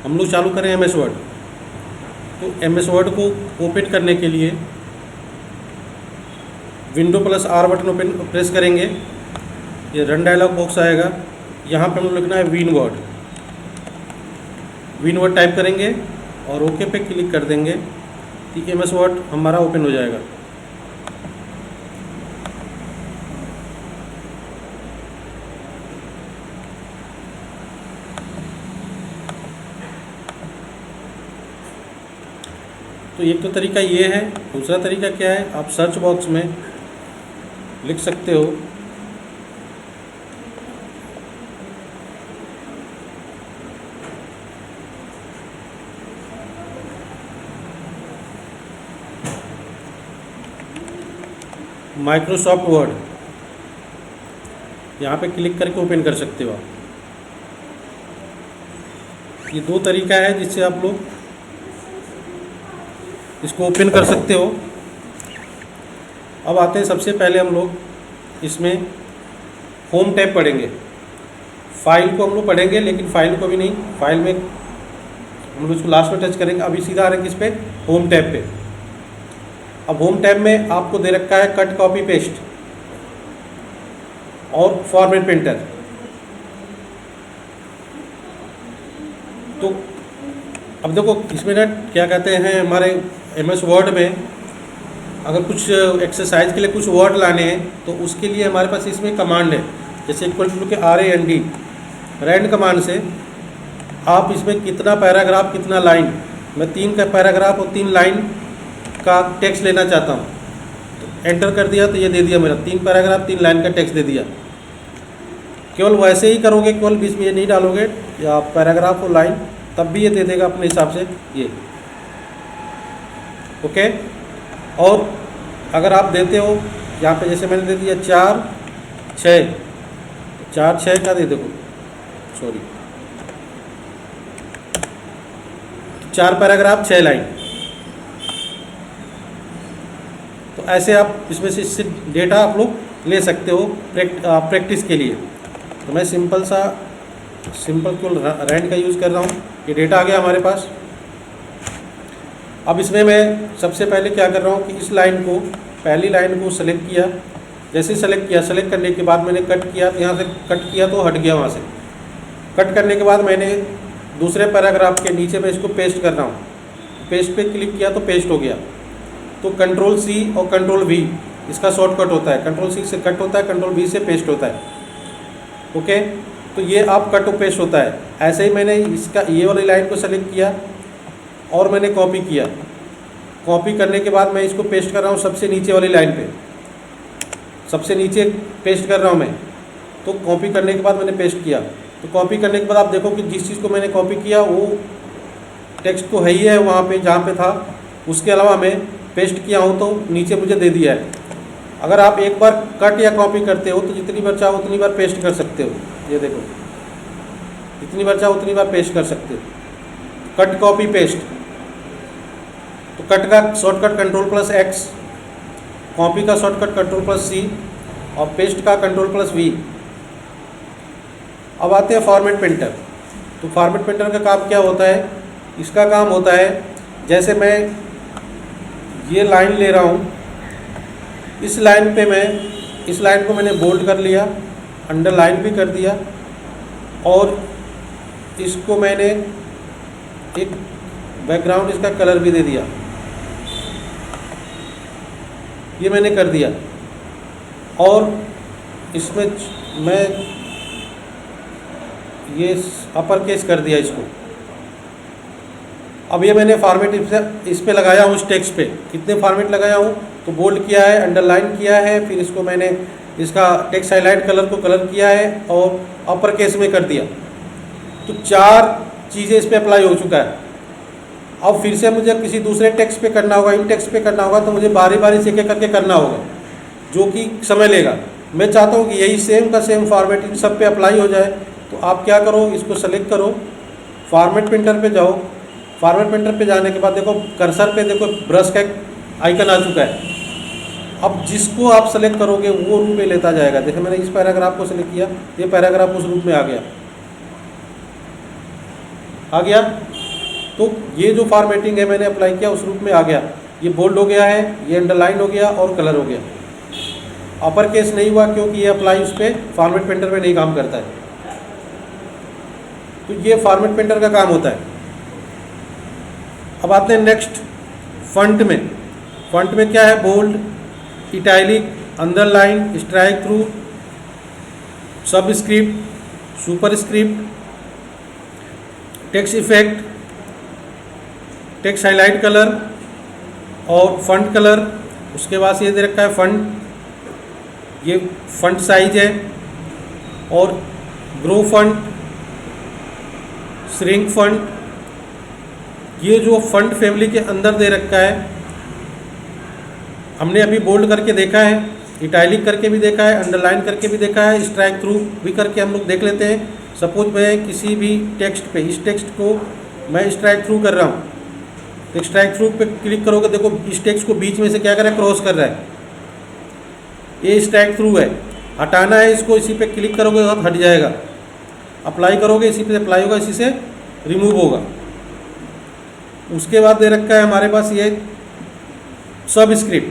हम लोग चालू करें एम एस वर्ड। तो एम एस वर्ड को ओपन करने के लिए window plus are button open press करेंगे, ये रन डायलॉग बॉक्स आएगा। यहाँ पे हमें लिखना है विन वर्ड टाइप करेंगे और ओके पे क्लिक कर देंगे तो एम एस वर्ड हमारा ओपन हो जाएगा। तो एक तो तरीका ये है। दूसरा तरीका क्या है, आप सर्च बॉक्स में लिख सकते हो माइक्रोसॉफ्ट वर्ड, यहाँ पे क्लिक करके ओपन कर सकते हो आप। ये दो तरीका है जिससे आप लोग इसको ओपन कर सकते हो। अब आते हैं, सबसे पहले हम लोग इसमें होम टैब पढ़ेंगे। फाइल को हम लोग पढ़ेंगे, लेकिन फाइल को भी नहीं, फाइल में हम लोग इसको लास्ट में टच करेंगे। अभी सीधा आ रहे हैं किस पे, होम टैब पे। अब होम टैब में आपको दे रखा है कट कॉपी पेस्ट और फॉर्मेट प्रिंटर। तो अब देखो इसमें ना क्या कहते हैं, हमारे एम एस वर्ड में अगर कुछ एक्सरसाइज के लिए कुछ वर्ड लाने हैं तो उसके लिए हमारे पास इसमें कमांड है, जैसे इक्वल टू के RAND रैंड कमांड से आप इसमें कितना पैराग्राफ कितना लाइन, मैं 3 का पैराग्राफ और 3 लाइन का टेक्स्ट लेना चाहता हूँ, तो एंटर कर दिया तो ये दे दिया मेरा 3 पैराग्राफ 3 लाइन का टेक्स्ट दे दिया। केवल वैसे ही करोगे, केवल बीच में ये नहीं डालोगे या पैराग्राफ और लाइन, तब भी ये दे देगा अपने हिसाब से ये। ओके। और अगर आप देते हो यहाँ पे, जैसे मैंने दे दिया 4 6 का दे देखो, सॉरी 4 पैराग्राफ 6 लाइन। तो ऐसे आप इसमें से इससे डेटा आप लोग ले सकते हो प्रैक्टिस के लिए। तो मैं सिंपल केवल रैंड का यूज़ कर रहा हूँ। ये डेटा आ गया हमारे पास। अब इसमें मैं सबसे पहले क्या कर रहा हूँ कि इस लाइन को, पहली लाइन को सेलेक्ट किया। जैसे सेलेक्ट किया, सेलेक्ट करने के बाद मैंने कट किया, तो यहाँ से कट किया तो हट गया वहाँ से। कट करने के बाद मैंने दूसरे पैराग्राफ के नीचे मैं इसको पेस्ट कर रहा हूँ। पेस्ट पे क्लिक किया तो पेस्ट हो गया। तो कंट्रोल C और कंट्रोल V इसका शॉर्टकट होता है। कंट्रोल C से कट होता है, कंट्रोल V से पेस्ट होता है। ओके। तो ये आप कट और पेस्ट होता है। ऐसे ही मैंने इसका ये वाली लाइन को सेलेक्ट किया और मैंने कॉपी किया। कॉपी करने के बाद मैं इसको पेस्ट कर रहा हूँ सबसे नीचे वाली लाइन पे, सबसे नीचे पेस्ट कर रहा हूँ मैं। तो कॉपी करने के बाद मैंने पेस्ट किया। तो कॉपी करने के बाद आप देखो कि जिस चीज़ को मैंने कॉपी किया वो टेक्स्ट तो है ही है वहाँ पे जहाँ पे था, उसके अलावा मैं पेस्ट किया हूँ तो नीचे मुझे दे दिया है। अगर आप एक बार कट या कॉपी करते हो तो जितनी बार चाहो उतनी बार पेस्ट कर सकते हो। ये देखो, जितनी बार चाहो उतनी बार पेस्ट कर सकते हो। कट कॉपी पेस्ट, तो कट का शॉर्टकट कंट्रोल+X, कॉपी का शॉर्टकट कंट्रोल+C और पेस्ट का कंट्रोल+V। अब आते हैं फॉर्मेट प्रिंटर। तो फॉर्मेट प्रिंटर का काम क्या होता है, इसका काम होता है, जैसे मैं ये लाइन ले रहा हूँ, इस लाइन पे मैं, इस लाइन को मैंने बोल्ड कर लिया, अंडरलाइन भी कर दिया और इसको मैंने एक बैकग्राउंड इसका कलर भी दे दिया। ये मैंने कर दिया और इसमें मैं ये अपर केस कर दिया इसको। अब ये मैंने फॉर्मेट इस पे लगाया हूँ, इस टेक्स्ट पे कितने फॉर्मेट लगाया हूँ, तो बोल्ड किया है, अंडरलाइन किया है, फिर इसको मैंने इसका टेक्स्ट हाईलाइट कलर को कलर किया है और अपर केस में कर दिया। तो 4 चीज़ें इस पर अप्लाई हो चुका है। अब फिर से मुझे किसी दूसरे टेक्स्ट पे करना होगा, इन टेक्स्ट पे करना होगा, तो मुझे बारी बारी से एक करके करना होगा, जो कि समय लेगा। मैं चाहता हूँ कि यही सेम का सेम फॉर्मेट इन सब पे अप्लाई हो जाए। तो आप क्या करो, इसको सेलेक्ट करो, फॉर्मेट प्रिंटर पे जाओ। फॉर्मेट प्रिंटर पे जाने के बाद देखो कर्सर पे देखो ब्रश का आइकन आ चुका है। अब जिसको आप सेलेक्ट करोगे वो रूप में लेता जाएगा। देखो मैंने इस पैराग्राफ को सेलेक्ट किया, ये पैराग्राफ उस रूप में आ गया। तो ये जो फॉर्मेटिंग है मैंने अप्लाई किया उस रूप में आ गया, ये बोल्ड हो गया है, ये अंडरलाइन हो गया और कलर हो गया। अपर केस नहीं हुआ क्योंकि ये अप्लाई उस पर फॉर्मेट पेंटर में नहीं काम करता है। तो ये फॉर्मेट पेंटर का काम होता है। अब आते हैं नेक्स्ट फॉन्ट में। फॉन्ट में क्या है? Bold, italic, underline, strikethrough, subscript, superscript, text effect, text highlight colour और फॉन्ट कलर। उसके बाद ये दे रखा है फॉन्ट, ये फॉन्ट साइज है, और ग्रो फॉन्ट, श्रिंक फॉन्ट। ये जो फॉन्ट फैमिली के अंदर दे रखा है, हमने अभी बोल्ड करके देखा है, इटैलिक करके भी देखा है, अंडरलाइन करके भी देखा है, स्ट्राइक थ्रू भी करके हम लोग देख लेते हैं। सपोज मैं किसी भी टेक्स्ट पे, इस टेक्स्ट को मैं स्ट्राइक थ्रू कर रहा हूँ, तो स्ट्राइक थ्रू पे क्लिक करोगे, देखो इस टेक्स्ट को बीच में से क्या कर रहा है? क्रॉस कर रहा है, ये स्ट्राइक थ्रू है। हटाना है इसको, इसी पे क्लिक करोगे तो हट जाएगा। अप्लाई करोगे, इसी पे अप्लाई होगा, इसी से रिमूव होगा। उसके बाद दे रखा है हमारे पास ये सब स्क्रिप्ट,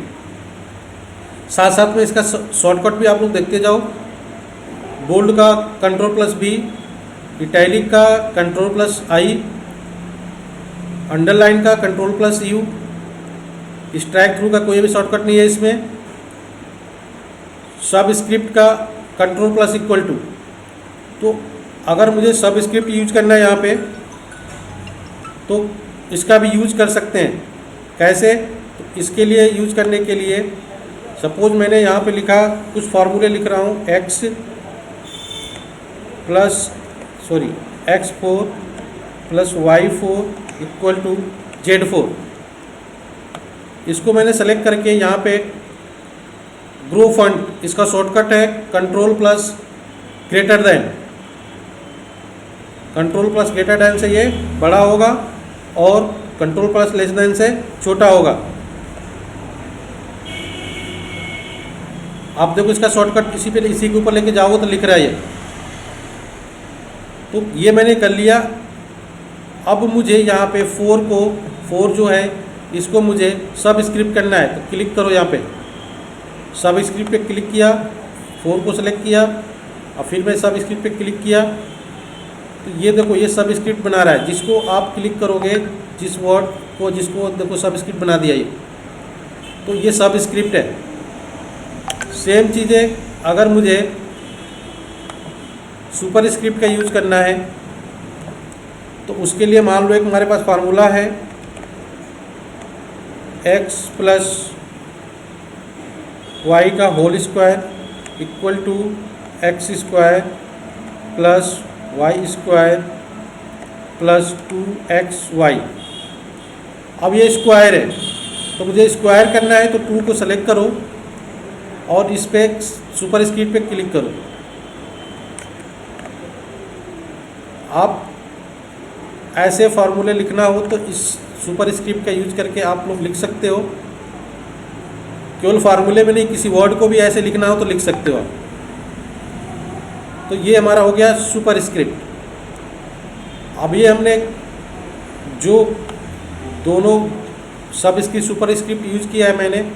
साथ साथ में इसका शॉर्टकट भी आप लोग देखते जाओ। बोल्ड का Ctrl+B, इटैलिक का Ctrl+I, अंडरलाइन का Ctrl+U, स्ट्राइक थ्रू का कोई भी शॉर्टकट नहीं है इसमें। सब स्क्रिप्ट का Ctrl+=। तो अगर मुझे सब स्क्रिप्ट यूज करना है यहाँ पे, तो इसका भी यूज कर सकते हैं। कैसे? तो इसके लिए यूज करने के लिए सपोज मैंने यहाँ पे लिखा, कुछ फार्मूले लिख रहा हूँ, x4 + y4 = z4। इसको मैंने सेलेक्ट करके यहाँ पे ग्रो फॉन्ट, इसका शॉर्टकट है Ctrl+greater से ये बड़ा होगा और Ctrl+less से छोटा होगा। आप देखो इसका शॉर्टकट इसी के ऊपर लेके जाओगे तो लिख रहा है ये। तो ये मैंने कर लिया। अब मुझे यहाँ पे 4 जो है इसको मुझे सब स्क्रिप्ट करना है, तो क्लिक करो यहाँ पे, सब स्क्रिप्ट पे क्लिक किया, 4 को सेलेक्ट किया और फिर मैं सब स्क्रिप्ट पे क्लिक किया, तो ये देखो ये सब स्क्रिप्ट बना रहा है। जिसको आप क्लिक करोगे, जिस वर्ड को, जिसको देखो सब स्क्रिप्ट बना दिया ये, तो ये सब स्क्रिप्ट है। सेम चीज़ें अगर मुझे सुपर स्क्रिप्ट का यूज़ करना है, तो उसके लिए मान लो एक हमारे पास फार्मूला है, x + y का whole square = x² + y² + 2xy। अब ये स्क्वायर है, तो मुझे स्क्वायर करना है, तो 2 को सेलेक्ट करो और इस पर सुपर स्क्रिप्ट पे क्लिक करो। आप ऐसे फार्मूले लिखना हो तो इस सुपर स्क्रिप्ट का यूज करके आप लोग लिख सकते हो। केवल फार्मूले में नहीं, किसी वर्ड को भी ऐसे लिखना हो तो लिख सकते हो आप। तो ये हमारा हो गया सुपर स्क्रिप्ट। अब ये हमने जो दोनों सब इसकी सुपर स्क्रिप्ट यूज़ किया है, मैंने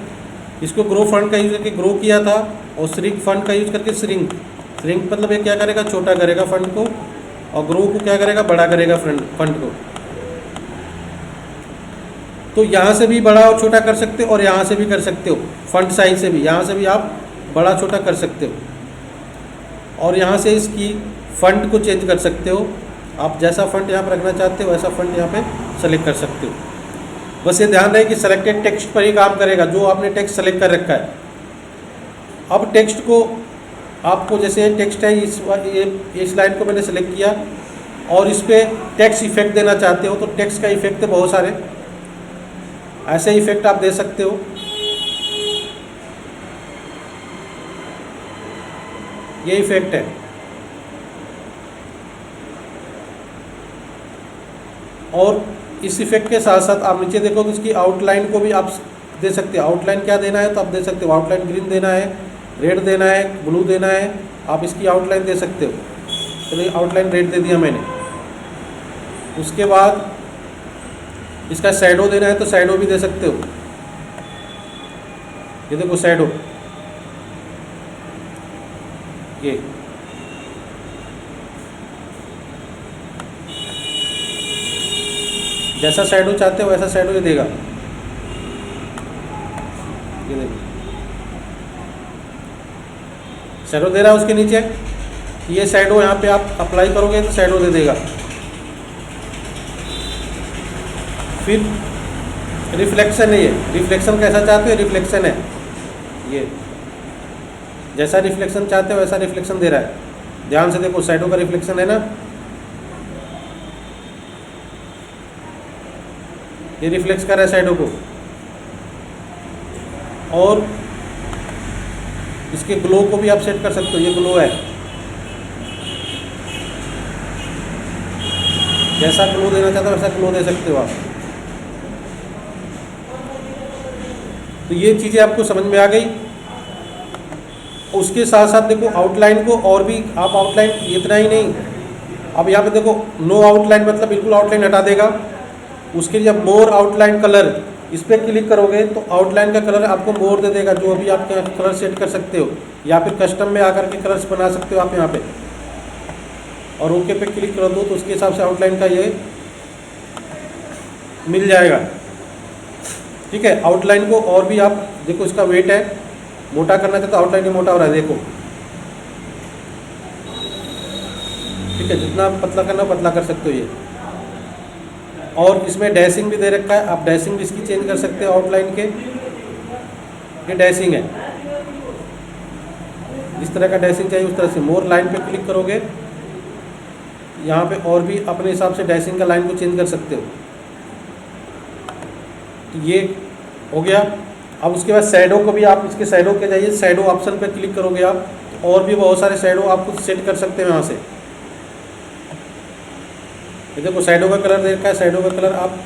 इसको ग्रो फॉन्ट का यूज़ करके ग्रो किया था और श्रिंक फॉन्ट का यूज़ करके श्रिंक मतलब ये क्या करेगा? छोटा करेगा फॉन्ट को, और ग्रो को क्या करेगा? बड़ा करेगा फॉन्ट को। तो यहाँ से भी बड़ा और छोटा कर सकते हो और यहाँ से भी कर सकते हो, फॉन्ट साइज से भी, यहाँ से भी आप बड़ा छोटा कर सकते हो और यहाँ से इसकी फॉन्ट को चेंज कर सकते हो। आप जैसा फॉन्ट यहाँ पर रखना चाहते हो वैसा फॉन्ट यहाँ पे सेलेक्ट कर सकते हो। बस ये ध्यान रहे कि सेलेक्टेड टेक्स्ट पर ही काम करेगा, जो आपने टेक्स्ट सेलेक्ट कर रखा है। अब टेक्स्ट को आपको, जैसे टेक्स्ट है इस लाइन को मैंने सेलेक्ट किया और इस पर टेक्स्ट इफेक्ट देना चाहते हो, तो टेक्स्ट का इफेक्ट है बहुत सारे, ऐसे इफेक्ट आप दे सकते हो। ये इफेक्ट है। और इस इफेक्ट के साथ साथ आप नीचे देखो तो इसकी आउटलाइन को भी आप दे सकते हो। आउटलाइन क्या देना है तो आप दे सकते हो, आउटलाइन ग्रीन देना है, रेड देना है, ब्लू देना है, आप इसकी आउटलाइन दे सकते हो। चलिए आउटलाइन रेड दे दिया मैंने। उसके बाद इसका शैडो देना है तो शैडो भी दे सकते हो। ये देखो शैडो, ये जैसा शैडो चाहते हो वैसा शैडो ये देगा। ये देखो शैडो दे रहा है उसके नीचे। ये शैडो यहाँ पे आप अप्लाई करोगे तो शैडो दे देगा। फिर रिफ्लेक्शन है, ये रिफ्लेक्शन कैसा चाहते हो, रिफ्लेक्शन है ये, जैसा रिफ्लेक्शन चाहते हो वैसा रिफ्लेक्शन दे रहा है। ध्यान से देखो शैडो का रिफ्लेक्शन है ना, ये रिफ्लेक्स कर रहा है शैडो को। और इसके ग्लो को भी आप सेट कर सकते हो, ये ग्लो है, जैसा ग्लो देना चाहते हो वैसा ग्लो दे सकते हो आप। तो ये चीज़ें आपको समझ में आ गई। उसके साथ साथ देखो आउटलाइन को और भी आप आउटलाइन, इतना ही नहीं, अब यहाँ पे देखो नो आउटलाइन मतलब बिल्कुल आउटलाइन हटा देगा। उसके लिए मोर आउटलाइन कलर, इस पर क्लिक करोगे तो आउटलाइन का कलर आपको मोर दे देगा, जो अभी आप कलर सेट कर सकते हो, या फिर कस्टम में आकर के कलर्स बना सकते हो आप यहाँ पे। और ओके पे क्लिक कर दो तो उसके हिसाब से आउटलाइन का ये मिल जाएगा। ठीक है, आउटलाइन को और भी आप देखो, इसका वेट है, मोटा करना चाहते तो आउटलाइन ही मोटा हो रहा है देखो। ठीक है, जितना पतला करना पतला कर सकते हो ये। और इसमें डैशिंग भी दे रखा है, आप डैशिंग भी इसकी चेंज कर सकते हो आउटलाइन के। ये डैशिंग है, जिस तरह का डैशिंग चाहिए उस तरह से। मोर लाइन पे क्लिक करोगे, यहाँ पे और भी अपने हिसाब से डैशिंग का लाइन को चेंज कर सकते हो। तो ये हो गया। अब उसके बाद शैडो को भी आप इसके शैडो के जाइए, शैडो ऑप्शन पे क्लिक करोगे आप, तो और भी बहुत सारे शैडो आप खुद सेट कर सकते हैं यहाँ से। ये देखो शैडो का कलर दे रखा है, शैडो का कलर आप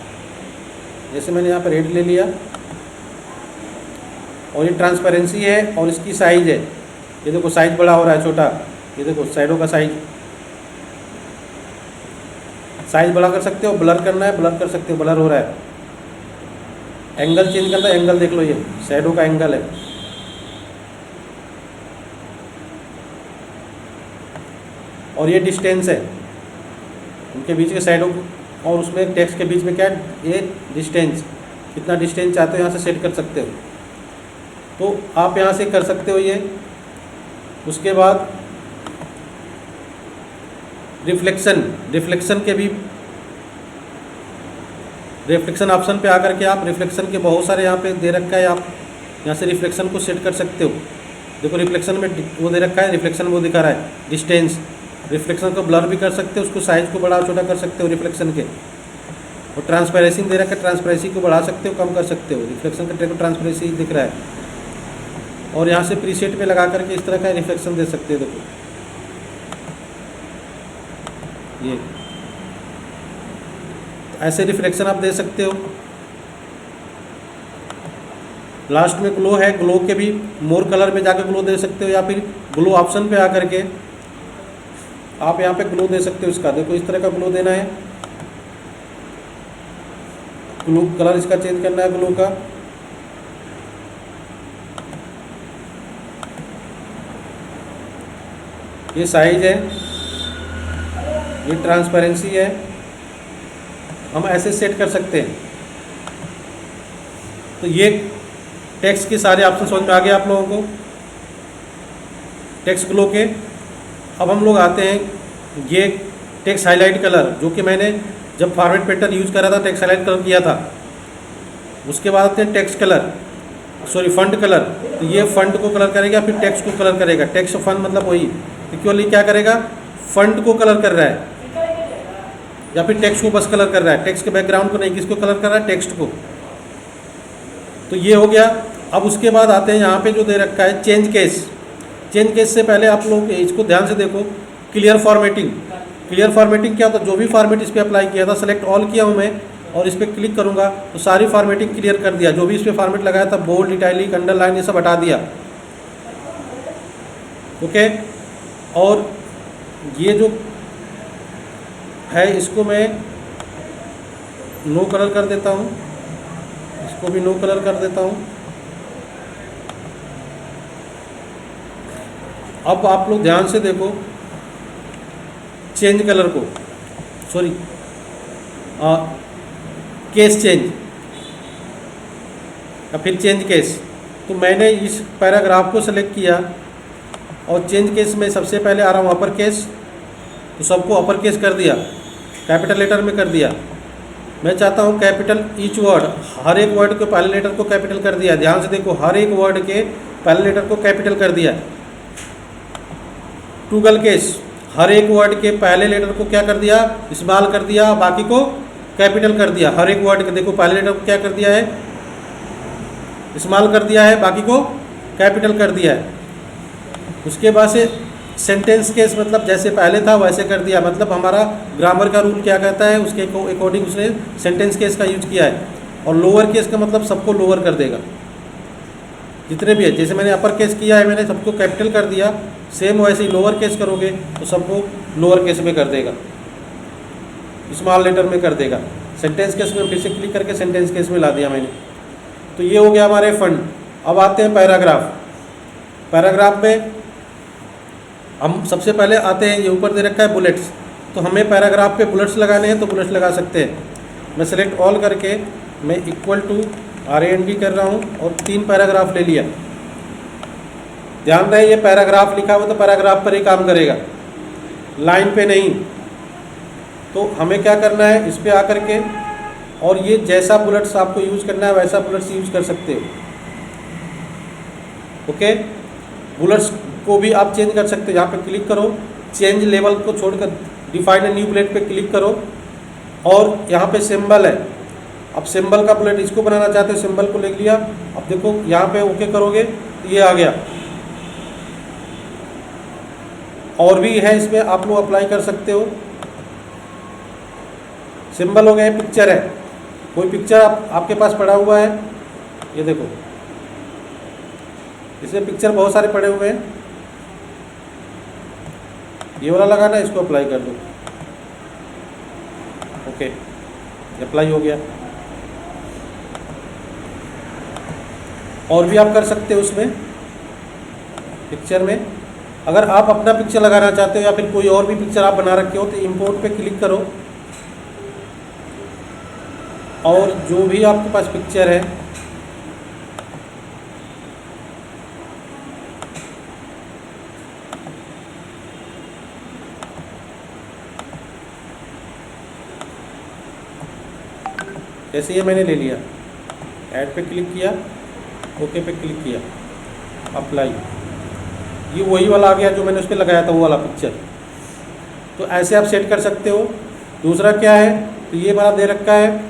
जैसे मैंने यहाँ पर रेड ले लिया, और ये ट्रांसपेरेंसी है और इसकी साइज है। ये देखो साइज बड़ा हो रहा है, छोटा, ये देखो शैडो का साइज बड़ा कर सकते हो। ब्लर करना है ब्लर कर सकते हो, ब्लर हो रहा है। एंगल चेंज करना है, एंगल देख लो, ये शैडो का एंगल है। और ये डिस्टेंस है उनके बीच के शैडो और उसमें टेक्स्ट के बीच में क्या है, ये डिस्टेंस, कितना डिस्टेंस चाहते हो यहाँ से सेट कर सकते हो। तो आप यहाँ से कर सकते हो ये। उसके बाद रिफ्लेक्शन के भी, रिफ्लेक्शन ऑप्शन पे आकर के आप रिफ्लेक्शन के बहुत सारे यहाँ पे दे रखा है, आप यहाँ से रिफ्लेक्शन को सेट कर सकते हो। देखो रिफ्लेक्शन में वो दे रखा है, रिफ्लेक्शन वो दिखा रहा है डिस्टेंस। रिफ्लेक्शन को ब्लर भी कर सकते हो, उसको साइज को बड़ा छोटा कर सकते हो रिफ्लेक्शन के। और ट्रांसपेरेंसी दे रखा है, ट्रांसपेरेंसी को बढ़ा सकते हो, कम कर सकते हो। रिफ्लेक्शन का देखो ट्रांसपेरेंसी दिख रहा है। और यहाँ से प्रीसेट में लगा करके इस तरह का रिफ्लेक्शन दे सकते हो। देखो ये ऐसे रिफ्लेक्शन आप दे सकते हो। लास्ट में ग्लो है, ग्लो के भी मोर कलर में जाकर ग्लो दे सकते हो, या फिर ग्लो ऑप्शन पे आकर के आप यहाँ पे ग्लो दे सकते हो इसका। देखो इस तरह का ग्लो देना है, ग्लो कलर इसका चेंज करना है ग्लो का। ये साइज है, ये ट्रांसपेरेंसी है, हम ऐसे सेट कर सकते हैं। तो ये टेक्स्ट के सारे ऑप्शन समझ में आ गए आप लोगों को, टेक्स्ट ग्लो के। अब हम लोग आते हैं ये टेक्स्ट हाईलाइट कलर, जो कि मैंने जब फॉर्मेट पेंटर यूज़ करा था टेक्स्ट हाईलाइट कलर किया था। उसके बाद आते हैं text colour, sorry font colour. तो ये फंट को कलर करेगा, फिर टेक्स्ट को कलर करेगा। टेक्स्ट फंट मतलब वही, इक्वली क्या करेगा, फंट को कलर कर रहा है, या फिर टेक्स्ट को बस कलर कर रहा है, टेक्स्ट के बैकग्राउंड को नहीं। किसको कलर कर रहा है, टेक्स्ट को। तो ये हो गया। अब उसके बाद आते हैं यहाँ पे जो दे रखा है चेंज केस। चेंज केस से पहले आप लोग इसको ध्यान से देखो, क्लियर फॉर्मेटिंग। क्लियर फॉर्मेटिंग क्या होता है, जो भी फॉर्मेट इस पर अप्लाई किया था, सेलेक्ट ऑल किया हूँ मैं, और इस पर क्लिक करूँगा तो सारी फॉर्मेटिंग क्लियर कर दिया। जो भी इस पर फॉर्मेट लगाया था, बोल्ड, इटैलिक, अंडरलाइन, ये सब हटा दिया। ओके, और ये जो है इसको मैं नो कलर कर देता हूँ, इसको भी नो कलर कर देता हूँ। अब आप लोग ध्यान से देखो, चेंज कलर को, सॉरी केस चेंज या फिर चेंज केस। तो मैंने इस पैराग्राफ को सेलेक्ट किया और चेंज केस में सबसे पहले आ रहा हूँ अपर केस, तो सबको अपर केस कर दिया, कैपिटल लेटर में कर दिया। मैं चाहता हूँ कैपिटल ईच वर्ड, हर एक वर्ड के पहले लेटर को कैपिटल कर दिया। ध्यान से देखो, हर एक वर्ड के पहले लेटर को कैपिटल कर दिया। टूगल केस, हर एक वर्ड के पहले लेटर को क्या कर दिया, स्मॉल कर दिया, बाकी को कैपिटल कर दिया। हर एक वर्ड के देखो पहले लेटर को क्या कर दिया है, स्मॉल कर दिया है, बाकी को कैपिटल कर दिया है। उसके बाद से सेंटेंस केस, मतलब जैसे पहले था वैसे कर दिया। मतलब हमारा ग्रामर का रूल क्या कहता है, उसके अकॉर्डिंग उसने सेंटेंस केस का यूज किया है। और लोअर केस का मतलब सबको लोअर कर देगा, जितने भी है। जैसे मैंने अपर केस किया है, मैंने सबको कैपिटल कर दिया, सेम वैसे ही लोअर केस करोगे तो सबको लोअर केस में कर देगा, स्मॉल लेटर में कर देगा। सेंटेंस केस में फिर से क्लिक करके सेंटेंस केस में ला दिया मैंने। तो ये हो गया हमारे फंड। अब आते हैं पैराग्राफ। पैराग्राफ में हम सबसे पहले आते हैं, ये ऊपर दे रखा है बुलेट्स। तो हमें पैराग्राफ पे बुलेट्स लगाने हैं तो बुलेट्स लगा सकते हैं। मैं सेलेक्ट ऑल करके मैं इक्वल टू RAND कर रहा हूँ और 3 पैराग्राफ ले लिया। ध्यान रहे ये पैराग्राफ लिखा हुआ तो पैराग्राफ पर ही काम करेगा, लाइन पे नहीं। तो हमें क्या करना है, इस पर आकर के, और ये जैसा बुलेट्स आपको यूज़ करना है वैसा बुलेट्स यूज़ कर सकते हो। ओके, बुलेट्स को भी आप चेंज कर सकते हो। यहाँ पे क्लिक करो, चेंज लेवल को छोड़कर डिफाइन न्यू बुलेट पे क्लिक करो और यहाँ पे सिंबल है। अब सिंबल का बुलेट इसको बनाना चाहते हो, सिंबल को लिख लिया। अब देखो यहाँ पे ओके करोगे तो ये आ गया। और भी है इसमें, आप लोग अप्लाई कर सकते हो। सिंबल हो गया, पिक्चर है, कोई पिक्चर आपके पास पड़ा हुआ है, ये देखो इसमें पिक्चर बहुत सारे पड़े हुए हैं। ये वाला लगाना है, इसको अप्लाई कर दो। ओके, अप्लाई हो गया। और भी आप कर सकते हो उसमें पिक्चर में। अगर आप अपना पिक्चर लगाना चाहते हो या फिर कोई और भी पिक्चर आप बना रखे हो तो इंपोर्ट पे क्लिक करो और जो भी आपके पास पिक्चर है जैसे ये मैंने ले लिया, ऐड पे क्लिक किया, ओके पे क्लिक किया, अप्लाई, ये वही वाला आ गया जो मैंने उस पर लगाया था, वो वाला पिक्चर। तो ऐसे आप सेट कर सकते हो। दूसरा क्या है, तो ये वाला दे रखा है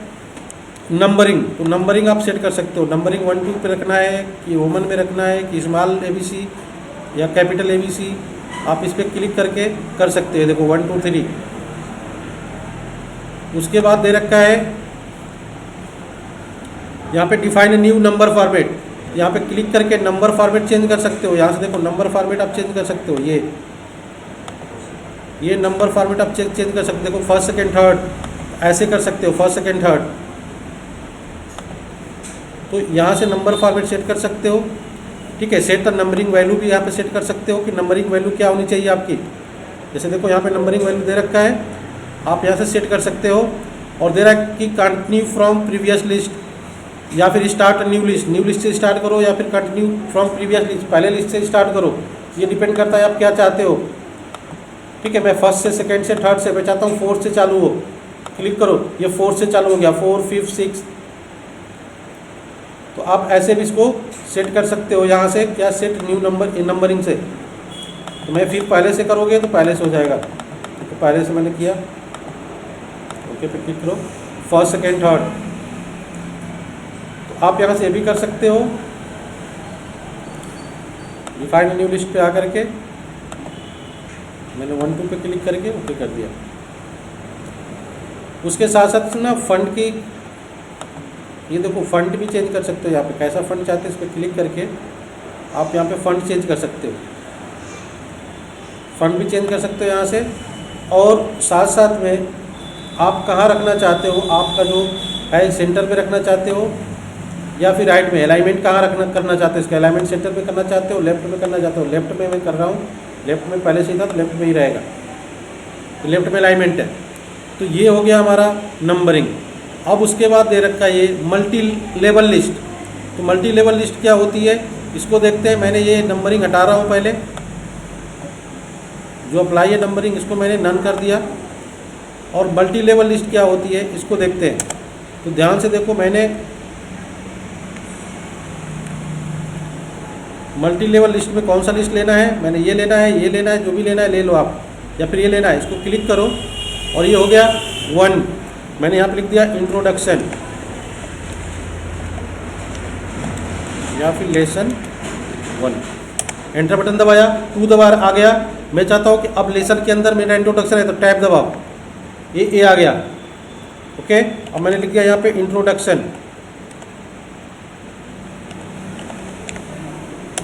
नंबरिंग। तो नंबरिंग आप सेट कर सकते हो। नंबरिंग 1 2 पे रखना है कि रोमन में रखना है कि स्मॉल ABC या कैपिटल ABC, आप इस पर क्लिक करके कर सकते हो। देखो 1 2 3। उसके बाद दे रखा है यहाँ पे डिफाइन न्यू नंबर फॉर्मेट। यहाँ पे क्लिक करके नंबर फॉर्मेट चेंज कर सकते हो। यहाँ से देखो नंबर फॉर्मेट आप चेंज कर सकते हो। ये नंबर फॉर्मेट आप चेंज कर सकते हो। देखो फर्स्ट सेकंड थर्ड ऐसे कर सकते हो, फर्स्ट सेकंड थर्ड। तो यहाँ से नंबर फॉर्मेट सेट कर सकते हो। ठीक है, सेट द नंबरिंग वैल्यू भी यहाँ पे सेट कर सकते हो कि नंबरिंग वैल्यू क्या होनी चाहिए आपकी। जैसे देखो यहाँ पे नंबरिंग वैल्यू दे रखा है, आप यहाँ से सेट कर सकते हो। और दे रहा है कि कंटिन्यू फ्रॉम प्रीवियस लिस्ट या फिर start new list. New list से स्टार्ट करो या फिर कंटिन्यू फ्रॉम प्रीवियस लिस्ट, पहले लिस्ट से स्टार्ट करो। ये डिपेंड करता है आप क्या चाहते हो। ठीक है, मैं फर्स्ट से सेकंड से थर्ड से, मैं चाहता हूँ फोर्थ से चालू हो। क्लिक करो, ये फोर्थ से चालू हो गया, 4 5 6। तो आप ऐसे भी इसको सेट कर सकते हो। यहाँ से क्या सेट न्यू नंबर नंबरिंग से। तो मैं फिर पहले से करोगे तो पहले से हो जाएगा। तो पहले से मैंने किया, ओके पे क्लिक करो, फर्स्ट सेकंड थर्ड। आप यहाँ से भी कर सकते हो। डिफाइन न्यू लिस्ट पे आकर के मैंने 1 2 पे क्लिक करके ओके कर दिया। उसके साथ साथ ना फंड की, ये देखो फंड भी चेंज कर सकते हो। यहाँ पे कैसा फंड चाहते हो इस पर क्लिक करके आप यहाँ पे फंड चेंज कर सकते हो। फंड भी चेंज कर सकते हो यहाँ से। और साथ साथ में आप कहाँ रखना चाहते हो, आपका जो है सेंटर पे रखना चाहते हो या फिर राइट में, अलाइनमेंट कहाँ करना चाहते हो, इसका अलाइनमेंट सेंटर पे करना चाहते हो, लेफ्ट में करना चाहते हो। लेफ्ट में मैं कर रहा हूँ, लेफ्ट में पहले से ही था तो लेफ्ट में ही रहेगा, तो लेफ्ट में अलाइनमेंट है। तो ये हो गया हमारा नंबरिंग। अब उसके बाद दे रखा है ये मल्टी लेवल लिस्ट। तो मल्टी लेवल लिस्ट क्या होती है इसको देखते हैं। मैंने ये नंबरिंग हटा रहा हूँ पहले, जो अप्लाई है नंबरिंग इसको मैंने नन कर दिया। और मल्टी लेवल लिस्ट क्या होती है इसको देखते हैं। तो ध्यान से देखो, मैंने मल्टी लेवल लिस्ट में कौन सा लिस्ट लेना है, मैंने ये लेना है, ये लेना है, जो भी लेना है ले लो आप, या फिर ये लेना है, इसको क्लिक करो और ये हो गया 1। मैंने यहाँ पे लिख दिया इंट्रोडक्शन या फिर लेसन 1। एंटर बटन दबाया, 2 दबा आ गया। मैं चाहता हूँ कि अब लेसन के अंदर मेरा इंट्रोडक्शन है तो टैब दबाओ, ये ए आ गया। ओके, अब मैंने लिख दिया यहाँ पे इंट्रोडक्शन,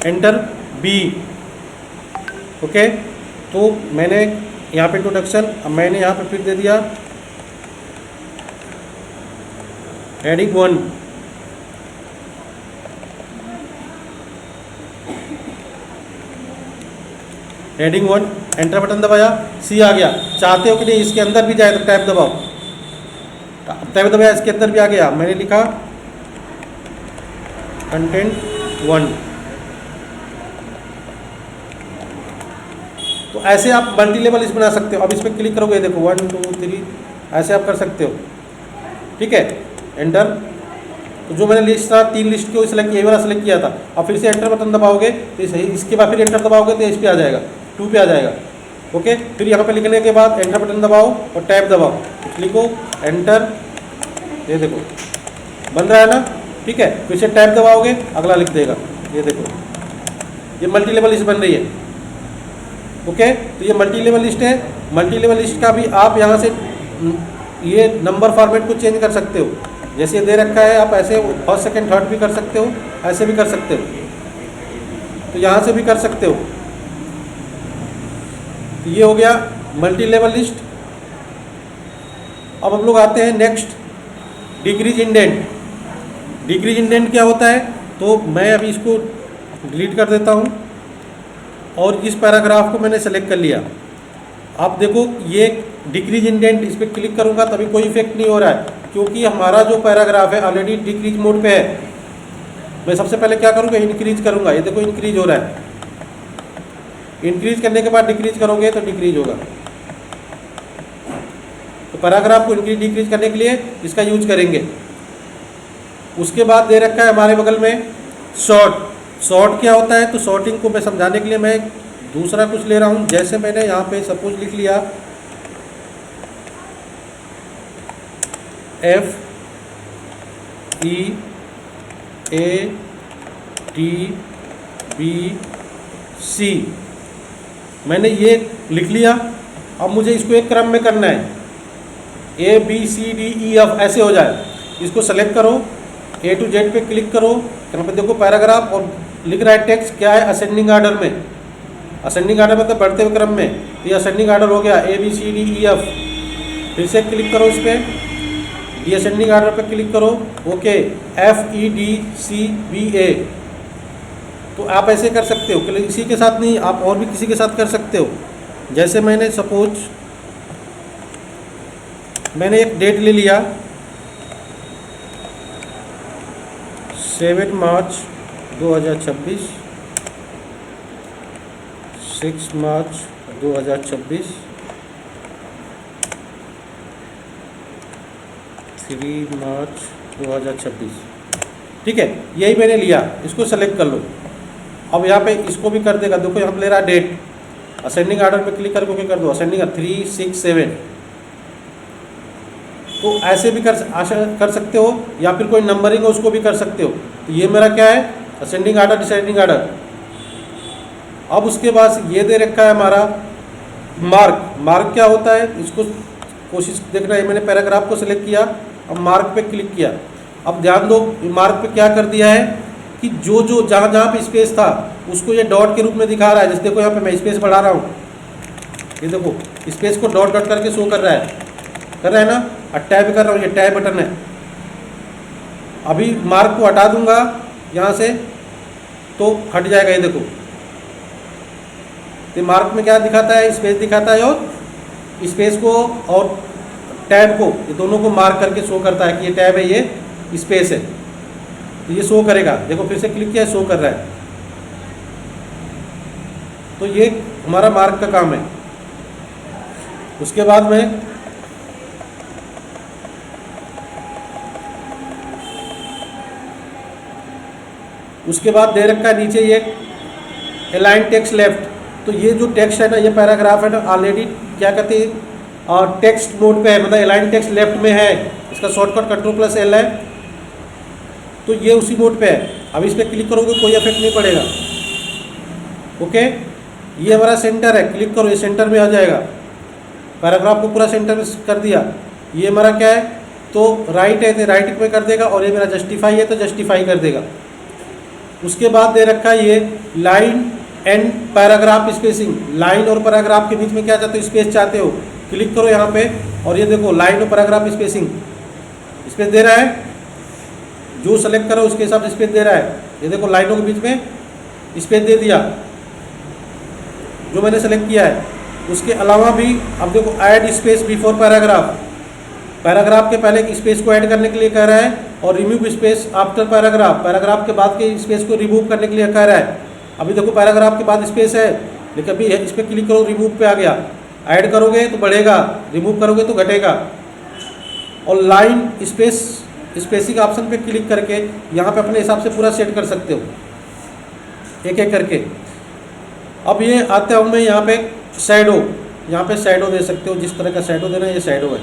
एंटर बी। ओके, तो मैंने यहाँ पे इंट्रोडक्शन, अब मैंने यहाँ पे फिर दे दिया हेडिंग 1। हेडिंग 1, एंटर बटन दबाया, सी आ गया। चाहते हो कि नहीं इसके अंदर भी जाए तो टैब दबाओ, टैब दबाया, इसके अंदर भी आ गया। मैंने लिखा कंटेंट 1। तो ऐसे आप मल्टी लेवल लिस्ट बना सकते हो। अब इस पर क्लिक करोगे, देखो 1 2 3 ऐसे आप कर सकते हो। ठीक है, एंटर। तो जो मैंने लिस्ट था 3 लिस्ट को सिलेक्ट किया, वाला सिलेक्ट किया था। अब फिर से एंटर बटन दबाओगे तो इसके बाद फिर एंटर दबाओगे तो इस पे आ जाएगा, 2 पे आ जाएगा। ओके, फिर यहाँ पे लिखने के बाद एंटर बटन दबाओ और टैब दबाओ, लिखो एंटर, ये देखो बन रहा है ना। ठीक है, फिर से टैब दबाओगे अगला लिख देगा, ये देखो ये मल्टी लेवल लिस्ट बन रही है। ओके, तो ये मल्टी लेवल लिस्ट है। मल्टी लेवल लिस्ट का भी आप यहाँ से ये नंबर फॉर्मेट को चेंज कर सकते हो। जैसे दे रखा है आप ऐसे फर्स्ट सेकंड थर्ड भी कर सकते हो, ऐसे भी कर सकते हो, तो यहाँ से भी कर सकते हो। तो ये हो गया मल्टी लेवल लिस्ट। अब हम लोग आते हैं next, decrease indent. Decrease indent क्या होता है, तो मैं अभी इसको डिलीट कर देता हूँ और इस पैराग्राफ को मैंने सेलेक्ट कर लिया। आप देखो ये डिक्रीज इंडेंट, इस पर क्लिक करूँगा तभी कोई इफेक्ट नहीं हो रहा है, क्योंकि हमारा जो पैराग्राफ है ऑलरेडी डिक्रीज मोड पे है। मैं सबसे पहले क्या करूँगा, इंक्रीज करूँगा, ये देखो इंक्रीज हो रहा है। इंक्रीज करने के बाद डिक्रीज करोगे तो डिक्रीज होगा। तो पैराग्राफ को इंक्रीज डिक्रीज करने के लिए इसका यूज करेंगे। उसके बाद दे रखा है हमारे बगल में शॉर्ट। शॉर्ट क्या होता है, तो शॉर्टिंग को मैं समझाने के लिए मैं दूसरा कुछ ले रहा हूँ। जैसे मैंने यहाँ पे सपोज लिख लिया FEATT, मैंने ये लिख लिया। अब मुझे इसको एक क्रम में करना है, ABCDEF ऐसे हो जाए। इसको सेलेक्ट करो, A to Z पे क्लिक करो, यहाँ पे देखो पैराग्राफ और लिख रहा है टेक्स्ट क्या है, असेंडिंग ऑर्डर में। असेंडिंग ऑर्डर मतलब बढ़ते हुए क्रम में, तो ये असेंडिंग ऑर्डर हो गया ABCDEF। फिर से क्लिक करो इस पर, डिसेंडिंग ऑर्डर पे क्लिक करो, ओके FEDCBA। तो आप ऐसे कर सकते हो, इसी के साथ नहीं आप और भी किसी के साथ कर सकते हो। जैसे मैंने सपोज मैंने एक डेट ले लिया 7 मार्च 2026, 6 मार्च 2026, 3 मार्च 2026। ठीक है, यही मैंने लिया, इसको सेलेक्ट कर लो। अब यहाँ पे इसको भी कर देगा, देखो यहाँ पे ले रहा डेट, असेंडिंग ऑर्डर पे क्लिक करके कर दो, असेंडिंग 3 6 7। तो ऐसे भी कर सकते हो, या फिर कोई नंबरिंग है उसको भी कर सकते हो। तो ये मेरा क्या है, असेंडिंग ऑर्डर डिसेंडिंग ऑर्डर। अब उसके बाद ये दे रखा है हमारा मार्क। मार्क क्या होता है, इसको कोशिश देखना है। मैंने पैराग्राफ को सिलेक्ट किया, अब मार्क पे क्लिक किया। अब ध्यान दो, मार्क पे क्या कर दिया है कि जो जो जहाँ जहाँ पे स्पेस था उसको ये डॉट के रूप में दिखा रहा है। जैसे देखो यहाँ पे मैं स्पेस बढ़ा रहा हूँ, ये देखो स्पेस को डॉट डॉट करके शो कर रहा है। कर रहे हैं ना, और टैब कर रहा हूँ, ये टैब बटन है। अभी मार्क को हटा दूंगा यहाँ से तो हट जाएगा, ये देखो। तो मार्क में क्या दिखाता है, स्पेस दिखाता है, और स्पेस को और टैब को, ये दोनों को मार्क करके शो करता है कि ये टैब है, ये स्पेस है, तो ये शो करेगा। देखो फिर से क्लिक किया, शो कर रहा है। तो ये हमारा मार्क का काम है। उसके बाद में दे रखा है नीचे ये अलाइन टेक्स्ट लेफ्ट। तो ये जो टेक्स्ट है ना, ये पैराग्राफ है ना, ऑलरेडी क्या कहते हैं, और टेक्स्ट मोड पे है, मतलब अलाइन टेक्स्ट लेफ्ट में है। इसका शॉर्टकट Ctrl+L है, तो ये उसी मोड पे है। अब इस पर क्लिक करोगे कोई इफेक्ट नहीं पड़ेगा। ओके, ये हमारा सेंटर है, क्लिक करो, ये सेंटर में आ जाएगा। पैराग्राफ को पूरा सेंटर में कर दिया। ये हमारा क्या है, तो राइट है तो राइट में कर देगा, और ये मेरा जस्टिफाई है तो जस्टिफाई कर देगा। उसके बाद दे रखा है ये line and paragraph spacing. Line और पैराग्राफ के बीच में क्या चाहते हो, स्पेस चाहते हो, क्लिक करो यहाँ पे, और ये देखो लाइन और पैराग्राफ स्पेसिंग, स्पेस दे रहा है। जो सेलेक्ट करो उसके हिसाब से स्पेस दे रहा है। ये देखो लाइनों के बीच में स्पेस दे दिया जो मैंने सेलेक्ट किया है। उसके अलावा भी अब देखो add space before paragraph, paragraph के पहले स्पेस को ऐड करने के लिए कह रहा है, और remove space after paragraph, paragraph के बाद के स्पेस को रिमूव करने के लिए कह रहा है। अभी देखो पैराग्राफ के बाद स्पेस है, लेकिन अभी इस पर क्लिक करो, रिमूव पे आ गया। ऐड करोगे तो बढ़ेगा, रिमूव करोगे तो घटेगा। और लाइन स्पेस स्पेसिंग ऑप्शन पे क्लिक करके यहाँ पे अपने हिसाब से पूरा सेट कर सकते हो, एक एक करके। अब ये आते हूँ मैं यहाँ पे शैडो, यहाँ पे शैडो दे सकते हो, जिस तरह का शैडो देना है, ये शैडो है।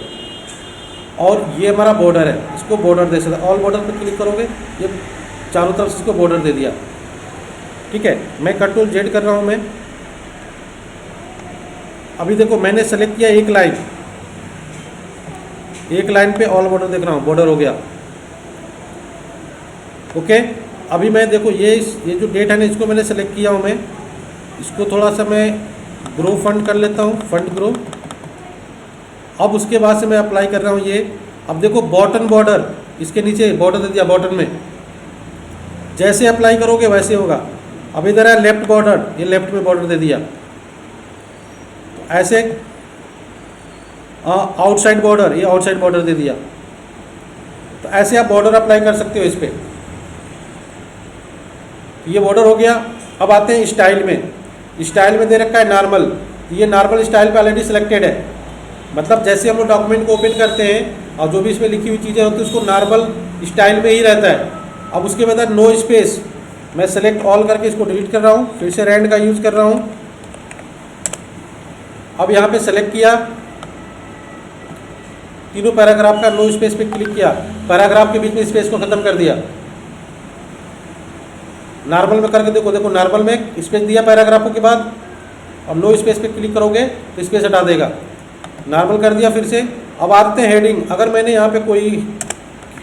और ये हमारा बॉर्डर है, इसको बॉर्डर दे सकते हो। ऑल बॉर्डर पे क्लिक करोगे, ये चारों तरफ से इसको बॉर्डर दे दिया। ठीक है, मैं Ctrl+Z कर रहा हूँ मैं। अभी देखो मैंने सेलेक्ट किया एक लाइन पे ऑल बॉर्डर देख रहा हूँ, बॉर्डर हो गया। ओके, अभी मैं देखो ये जो डेट है ना, इसको मैंने सेलेक्ट किया हूँ मैं। इसको थोड़ा सा मैं ग्रो फंड कर लेता हूँ, फंड ग्रो। अब उसके बाद से मैं अप्लाई कर रहा हूँ ये। अब देखो बॉटम बॉर्डर, इसके नीचे बॉर्डर दे दिया बॉटम में। जैसे अप्लाई करोगे वैसे होगा। अब इधर है लेफ्ट बॉर्डर, ये लेफ्ट में बॉर्डर दे दिया। तो ऐसे आउटसाइड बॉर्डर, ये आउटसाइड बॉर्डर दे दिया। तो ऐसे आप बॉर्डर अप्लाई कर सकते हो इस पर। ये बॉर्डर हो गया। अब आते हैं स्टाइल में। स्टाइल में दे रखा है नॉर्मल। ये नॉर्मल स्टाइल पे ऑलरेडी सिलेक्टेड है, मतलब जैसे हम लोग डॉक्यूमेंट को ओपन करते हैं और जो भी इसमें लिखी हुई चीज़ें होती है उसको नॉर्मल स्टाइल में ही रहता है। अब उसके बाद नो स्पेस, मैं सेलेक्ट ऑल करके इसको डिलीट कर रहा हूँ, फिर से रैंड का यूज़ कर रहा हूँ। अब यहाँ पे सेलेक्ट किया, तीनों पैराग्राफ का नो स्पेस पे क्लिक किया, पैराग्राफ के बीच में स्पेस को ख़त्म कर दिया। नॉर्मल में करके देखो, देखो नॉर्मल में स्पेस दिया पैराग्राफों के बाद, और नो स्पेस पे क्लिक करोगे तो स्पेस हटा देगा। नॉर्मल कर दिया फिर से। अब आते हैं हेडिंग। अगर मैंने यहाँ पे कोई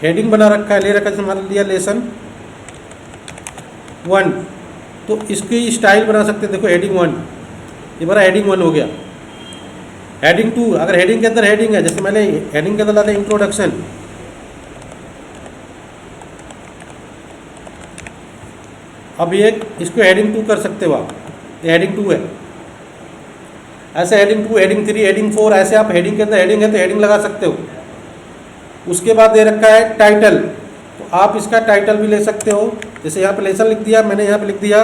हेडिंग बना रखा है, ले रखा है, मान लिया लेसन 1, तो इसकी स्टाइल बना सकते हैं। देखो हेडिंग 1, ये मेरा हेडिंग 1 हो गया। हेडिंग 2, अगर हेडिंग के अंदर हेडिंग है, जैसे मैंने हेडिंग के अंदर डाला इंट्रोडक्शन, अब ये इसको हेडिंग 2 कर सकते हो आप, ये हेडिंग 2 है। ऐसे हेडिंग 2, हेडिंग 3, हेडिंग 4, ऐसे आप हेडिंग के अंदर हेडिंग है तो हेडिंग लगा सकते हो। उसके बाद दे रखा है टाइटल, तो आप इसका टाइटल भी ले सकते हो। जैसे यहाँ पे लेसन लिख दिया, मैंने यहाँ पे लिख दिया,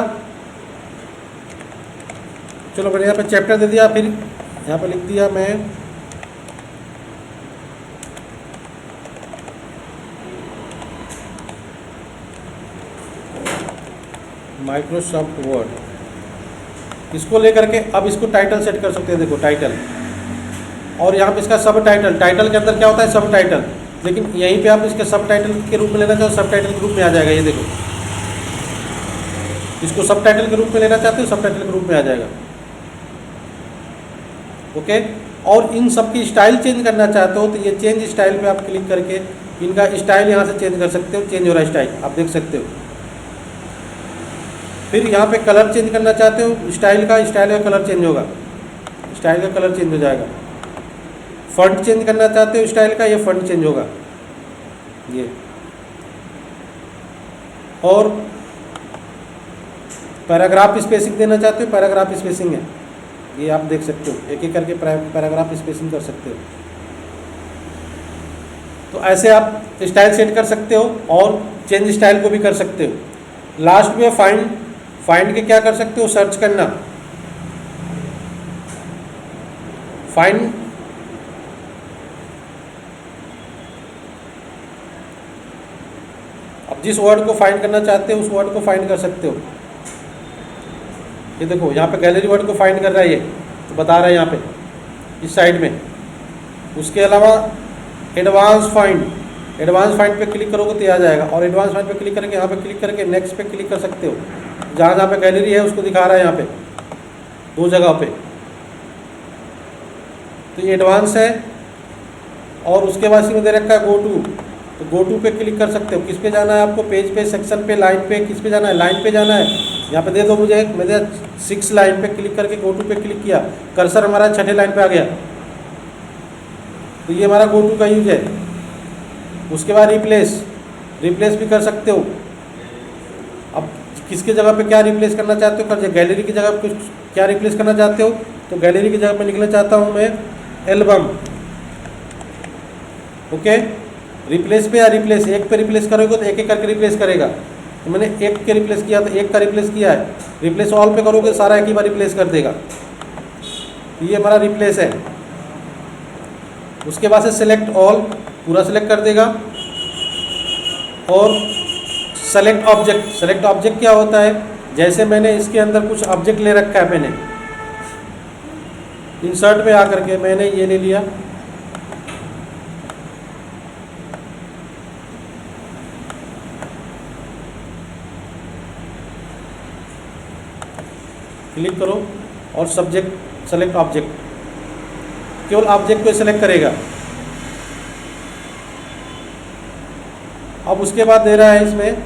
चलो मैंने यहाँ पे चैप्टर दे दिया, फिर यहाँ पे लिख दिया मैं माइक्रोसॉफ्ट वर्ड। इसको लेकर के अब इसको टाइटल सेट कर सकते हैं। देखो टाइटल, और यहाँ पे इसका सब टाइटल, टाइटल के अंदर क्या होता है सब टाइटल, लेकिन यहीं पे आप इसके सब टाइटल के रूप में लेना चाहो, सब टाइटल के रूप में आ जाएगा। ये देखो, इसको सब टाइटल के रूप में लेना चाहते हो, सब टाइटल के रूप में आ जाएगा। ओके, और इन सब की स्टाइल चेंज करना चाहते हो तो ये चेंज स्टाइल पे आप क्लिक करके इनका स्टाइल यहाँ से चेंज कर सकते हो। चेंज हो रहा है स्टाइल, आप देख सकते हो। फिर यहाँ पे कलर चेंज करना चाहते हो स्टाइल का, स्टाइल का कलर चेंज होगा, स्टाइल का कलर चेंज हो जाएगा। फॉन्ट चेंज करना चाहते हो स्टाइल का, ये फॉन्ट चेंज होगा ये। और पैराग्राफ स्पेसिंग देना चाहते हो, पैराग्राफ स्पेसिंग है ये, आप देख सकते हो, एक एक करके पैराग्राफ स्पेसिंग कर सकते हो। तो ऐसे आप स्टाइल सेट कर सकते हो और चेंज स्टाइल को भी कर सकते हो। लास्ट में फाइंड के क्या कर सकते हो, सर्च करना। फाइंड अब जिस वर्ड को फाइंड करना चाहते हो उस वर्ड को फाइंड कर सकते हो। ये देखो यहाँ पे गैलरी वर्ड को फाइंड कर रहा है, ये तो बता रहा है यहाँ पे इस साइड में। उसके अलावा एडवांस फाइंड पे क्लिक करोगे तो ये आ जाएगा, और एडवांस फाइंड पे क्लिक करके यहाँ पे क्लिक करके नेक्स्ट पे क्लिक कर सकते हो। जहाँ जहाँ पे गैलरी है उसको दिखा रहा है यहाँ पे 2 जगह पे, तो ये एडवांस है। और उसके बाद इसमें दे रखा है गो टू, तो गो टू पे क्लिक कर सकते हो। किस पे जाना है आपको, पेज पे, सेक्शन पे, लाइन पे, किस पे जाना है, लाइन पे जाना है। यहाँ पे दे दो मुझे, मैंने 6 लाइन पे क्लिक करके गो टू पे क्लिक किया, कर्सर हमारा 6ठे लाइन पे आ गया, तो ये हमारा गो टू का यूज है। उसके बाद रिप्लेस भी कर सकते हो। अब किसके जगह पे क्या रिप्लेस करना चाहते हो, कर गैलरी की जगह कुछ क्या रिप्लेस करना चाहते हो, तो गैलरी की जगह पे लिखना चाहता हूँ मैं एल्बम। ओके, रिप्लेस पे या रिप्लेस, एक पे रिप्लेस करोगे तो एक एक करके रिप्लेस करेगा। तो मैंने एक के रिप्लेस किया तो एक का रिप्लेस किया है। रिप्लेस ऑल पे करोगे सारा एक ही बार रिप्लेस कर देगा। तो ये हमारा रिप्लेस है। उसके बाद से सेलेक्ट ऑल, पूरा सेलेक्ट कर देगा। और सेलेक्ट ऑब्जेक्ट क्या होता है, जैसे मैंने इसके अंदर कुछ ऑब्जेक्ट ले रखा है, मैंने इंसर्ट पे आकर के मैंने ये ले लिया, क्लिक करो और सब्जेक्ट सेलेक्ट ऑब्जेक्ट, केवल ऑब्जेक्ट को सेलेक्ट करेगा। अब उसके बाद दे रहा है इसमें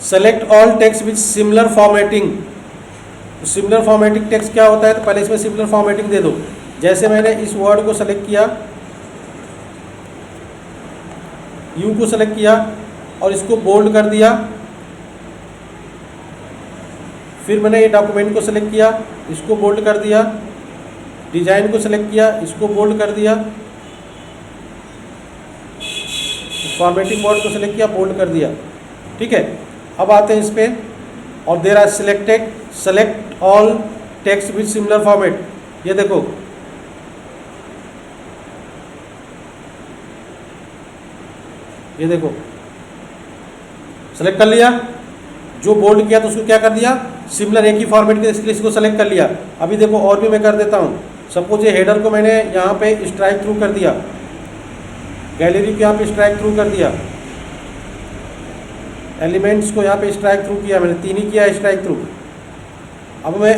select all text with similar formatting. Similar formatting text क्या होता है, तो पहले इसमें सिमिलर फॉर्मेटिंग दे दो। जैसे मैंने इस वर्ड को सेलेक्ट किया, यू को सेलेक्ट किया और इसको बोल्ड कर दिया। फिर मैंने ये डॉक्यूमेंट को सेलेक्ट किया, इसको बोल्ड कर दिया। डिजाइन को सेलेक्ट किया, इसको बोल्ड कर दिया। फॉर्मेटिंग वर्ड को सेलेक्ट किया, बोल्ड कर दिया। ठीक है, अब आते हैं इस पे और दे रहा है select all text with similar format. ये देखो, ये देखो सेलेक्ट कर लिया। जो बोल्ड किया तो उसको क्या कर दिया, सिमिलर एक ही फॉर्मेट के इसको सेलेक्ट कर लिया। अभी देखो और भी मैं कर देता हूँ। सपोज ये हेडर को मैंने यहाँ पे स्ट्राइक थ्रू कर दिया, गैलरी को यहाँ पे स्ट्राइक थ्रू कर दिया, एलिमेंट्स को यहाँ पे स्ट्राइक थ्रू किया, मैंने 3 ही किया स्ट्राइक थ्रू। अब मैं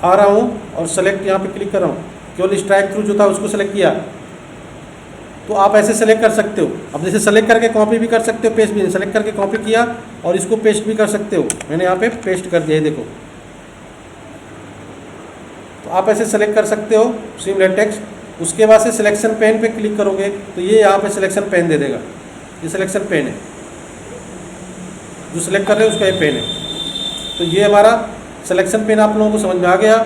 आ रहा हूँ और सेलेक्ट यहाँ पे क्लिक कर रहा हूँ, केवल स्ट्राइक थ्रू जो था उसको सेलेक्ट किया। तो आप ऐसे सेलेक्ट कर सकते हो। अब जैसे सेलेक्ट करके कॉपी भी कर सकते हो, पेस्ट भी, सेलेक्ट करके कॉपी किया और इसको पेस्ट भी कर सकते हो। मैंने यहाँ पे पेस्ट कर दिया, देखो। तो आप ऐसे सेलेक्ट कर सकते हो सिमिलर टेक्स्ट। उसके बाद से सिलेक्शन पेन पे क्लिक करोगे तो ये यहाँ पे सिलेक्शन पेन दे देगा। ये सिलेक्शन पेन है, जो सिलेक्ट कर रहे हैं उसका ये पेन है। तो ये हमारा सिलेक्शन पेन आप लोगों को समझ में आ गया।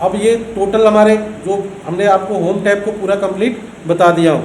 अब ये टोटल हमारे जो हमने आपको होम टैब को पूरा कंप्लीट बता दिया हूँ।